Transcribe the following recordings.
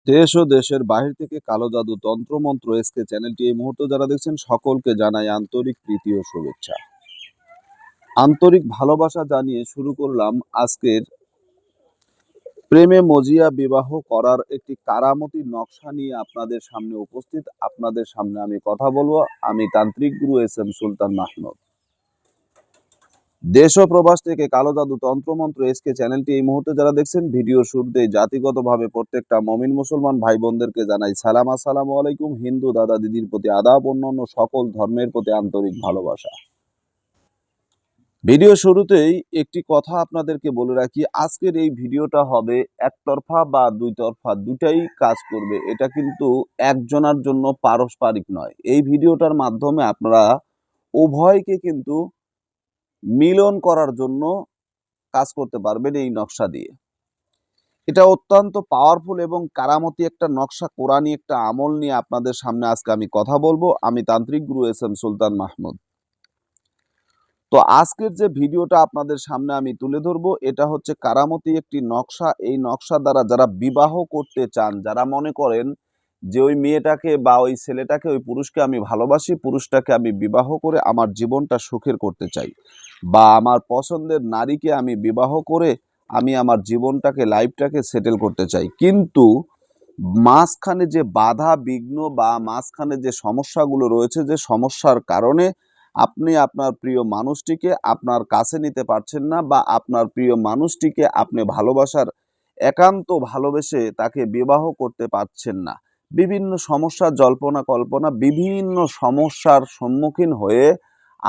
দেশ ও দেশের বাহির থেকে কালো জাদু তন্ত্রমন্ত্র এসকে চ্যানেলটি এই মুহূর্তে যারা দেখছেন সকলকে জানাই আন্তরিক প্রীতি ও শুভেচ্ছা। আন্তরিক ভালোবাসা জানিয়ে শুরু করলাম আজকের প্রেমে মজিয়া বিবাহ করার একটি কারামতি নকশা নিয়ে আপনাদের সামনে উপস্থিত। আপনাদের সামনে আমি কথা বলবো। আমি তান্ত্রিক গুরু এস.এম. সুলতান মাহমুদ। দেশ ও প্রবাস থেকে কালো জাদু তন্ত্রমন্ত্র এসকে চ্যানেলটি এই মুহূর্তে যারা দেখছেন ভিডিওর শুরুতেই জাতিগতভাবে প্রত্যেকটা মমিন মুসলমান ভাই বোনদেরকে জানাই সালাম, আসসালামু আলাইকুম। হিন্দু দাদা দিদির প্রতি আদাব, অন্যান্য সকল ধর্মের প্রতি আন্তরিক ভালোবাসা। ভিডিও শুরুতেই একটি কথা আপনাদেরকে বলে রাখি, আজকের এই ভিডিওটা হবে একতরফা বা দুই তরফা, দুটাই কাজ করবে। এটা কিন্তু একজনের জন্য পারস্পরিক নয়। এই ভিডিওটার মাধ্যমে আপনারা উভয়কে কিন্তু মিলন করার জন্য কাজ করতে পারবেন এই নকশা দিয়ে। এটা অত্যন্ত পাওয়ারফুল এবং কারামতি একটা নকশা, কোরআনী একটা আমল নিয়ে আপনাদের সামনে আজকে আমি কথা বলবো। আমি তান্ত্রিক গুরু এস.এম. সুলতান মাহমুদ। তো আজকের যে ভিডিওটা আপনাদের সামনে আমি তুলে ধরবো, এটা হচ্ছে কারামতি একটি নকশা। এই নকশা দ্বারা যারা বিবাহ করতে চান, যারা মনে করেন যে ওই মেয়েটাকে বা ওই ছেলেটাকে, ওই পুরুষকে আমি ভালোবাসি, পুরুষটাকে আমি বিবাহ করে আমার জীবনটা সুখের করতে চাই, বা আমার পছন্দের নারীকে আমি বিবাহ করে আমি আমার জীবনটাকে, লাইফটাকে সেটেল করতে চাই, কিন্তু মাঝখানে যে বাধা বিঘ্ন বা মাঝখানে যে সমস্যাগুলো রয়েছে, যে সমস্যার কারণে আপনি আপনার প্রিয় মানুষটিকে আপনার কাছে নিতে পারছেন না, বা আপনার প্রিয় মানুষটিকে আপনি ভালোবাসার একান্ত ভালোবেসে তাকে বিবাহ করতে পারছেন না। বিভিন্ন সমস্যার জল্পনা কল্পনা, বিভিন্ন সমস্যার সম্মুখীন হয়ে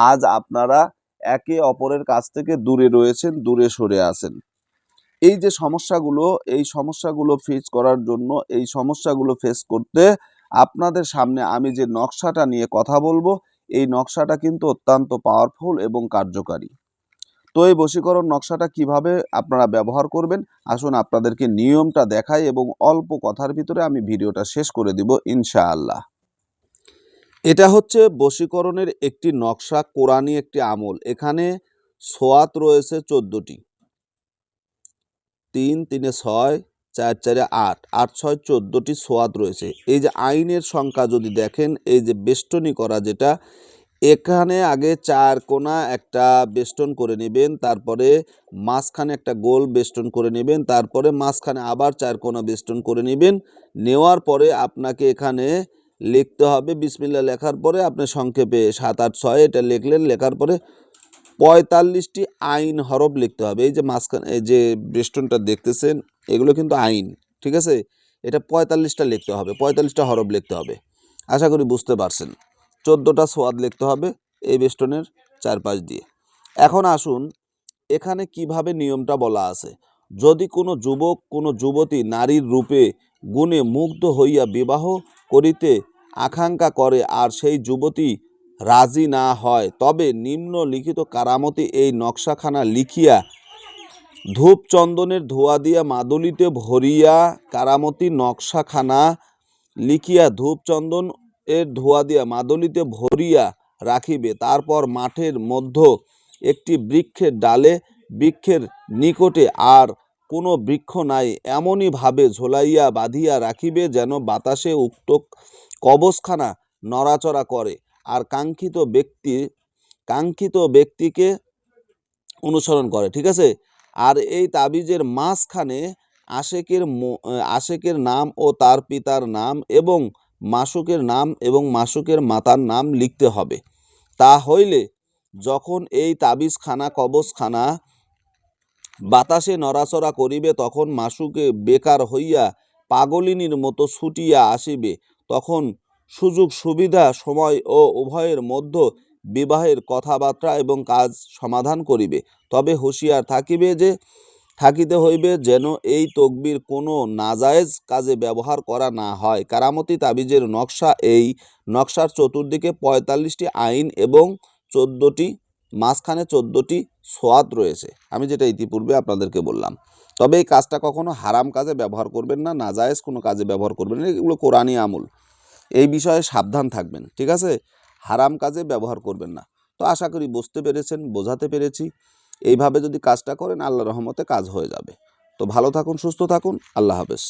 আজ আপনারা একে অপরের কাছ থেকে দূরে রয়েছেন, দূরে সরে আছেন। এই যে সমস্যাগুলো, এই সমস্যাগুলো ফেস করার জন্য, এই সমস্যাগুলো ফেস করতে আপনাদের সামনে আমি যে নকশাটা নিয়ে কথা বলবো, এই নকশাটা কিন্তু অত্যন্ত পাওয়ারফুল এবং কার্যকারী। তো এই বশীকরণ নকশাটা কিভাবে আপনারা ব্যবহার করবেন, আসুন আপনাদেরকে নিয়মটা দেখাই এবং অল্প কথার ভিতরে আমি ভিডিওটা শেষ করে দিব ইনশাআল্লাহ। এটা হচ্ছে বশীকরণের একটি নকশা, কোরআনী একটি আমল। এখানে সোয়াত রয়েছে 14টি। 3 3 6 4 4 8 8 6 14টি সোয়াত রয়েছে। এই যে আইনের সংখ্যা যদি দেখেন, এই যে বেষ্টনী করা যেটা, এখানে আগে 4 কোণা একটা বেষ্টন করে নেবেন, তারপরে মাঝখানে একটা গোল বেষ্টন করে নেবেন, তারপরে মাঝখানে আবার 4 কোণা বেষ্টন করে নেবেন। নেওয়ার পরে আপনাকে এখানে লিখতে হবে বিসমিল্লাহ। লেখার পরে আপনি সংক্ষেপে 7 8 6 এটা লিখলেন। লেখার পরে 45টি আইন হরফ লিখতে হবে। এই যে মাঝখানে এই যে বেষ্টনটা দেখতেছেন, এগুলো কিন্তু আইন, ঠিক আছে? এটা 45টা লিখতে হবে, 45টা হরফ লিখতে হবে। আশা করি বুঝতে পারছেন। 14টা সোয়াদ লিখতে হবে এই বেষ্টনের চারপাশ দিয়ে। এখন আসুন এখানে কিভাবে নিয়মটা বলা আছে। যদি কোনো যুবক, কোনো যুবতী নারীর রূপে গুণে মুগ্ধ হইয়া বিবাহ করিতে আকাঙ্ক্ষা করে আর সেই যুবতী রাজি না হয়, তবে নিম্নলিখিত কারামতি এই নকশাখানা লিখিয়া ধূপ চন্দনের ধোয়া দিয়া মাদুলিতে ভরিয়া, কারামতি নকশাখানা লিখিয়া ধূপ চন্দন এর ধোয়া দিয়া মাদুলিতে ভরিয়া রাখিবে। তারপর মাঠের মধ্য একটি বৃক্ষের ডালে, বৃক্ষের নিকটে আর কোনো বৃক্ষ নাই, এমনই ভাবে ঝোলাইয়া বাঁধিয়া রাখিবে যেন বাতাসে উক্ত কবচখানা নড়াচড়া করে, আর কাঙ্ক্ষিত ব্যক্তিকে অনুসরণ করে, ঠিক আছে? আর এই তাবিজের মাঝখানে আশেকের নাম ও তার পিতার নাম এবং মাসুকের নাম এবং মাসুকের মাতার নাম লিখতে হবে। তা হইলে যখন এই তাবিজখানা, কবচখানা বাতাসে নড়াচড়া করিবে, তখন মাসুকে বেকার হইয়া পাগলিনীর মতো ছুটিয়া আসিবে। তখন সুযোগ সুবিধা সময় ও উভয়ের মধ্য বিবাহের কথাবার্তা এবং কাজ সমাধান করিবে। তবে হুঁশিয়ার থাকিতে হইবে যেন এই তকবির কোনো নাজায়েজ কাজে ব্যবহার করা না হয়। কারামতি তাবিজের নকশা, এই নকশার চতুর্দিকে 45টি আইন এবং 14টি, মাঝখানে 14টি সোয়াত রয়েছে, আমি যেটা ইতিপূর্বে আপনাদেরকে বললাম। তবে এই কাজটা কখনো হারাম কাজে ব্যবহার করবেন না, নাজায়েজ কোনো কাজে ব্যবহার করবেন না। এগুলো কোরআনী আমল, এই বিষয়ে সাবধান থাকবেন, ঠিক আছে? হারাম কাজে ব্যবহার করবেন না। তো আশা করি বুঝতে পেরেছেন, বোঝাতে পেরেছি। এইভাবে যদি কাজটা করেন, আল্লাহর রহমতে কাজ হয়ে যাবে। তো ভালো থাকুন, সুস্থ থাকুন, আল্লাহ হাফেজ।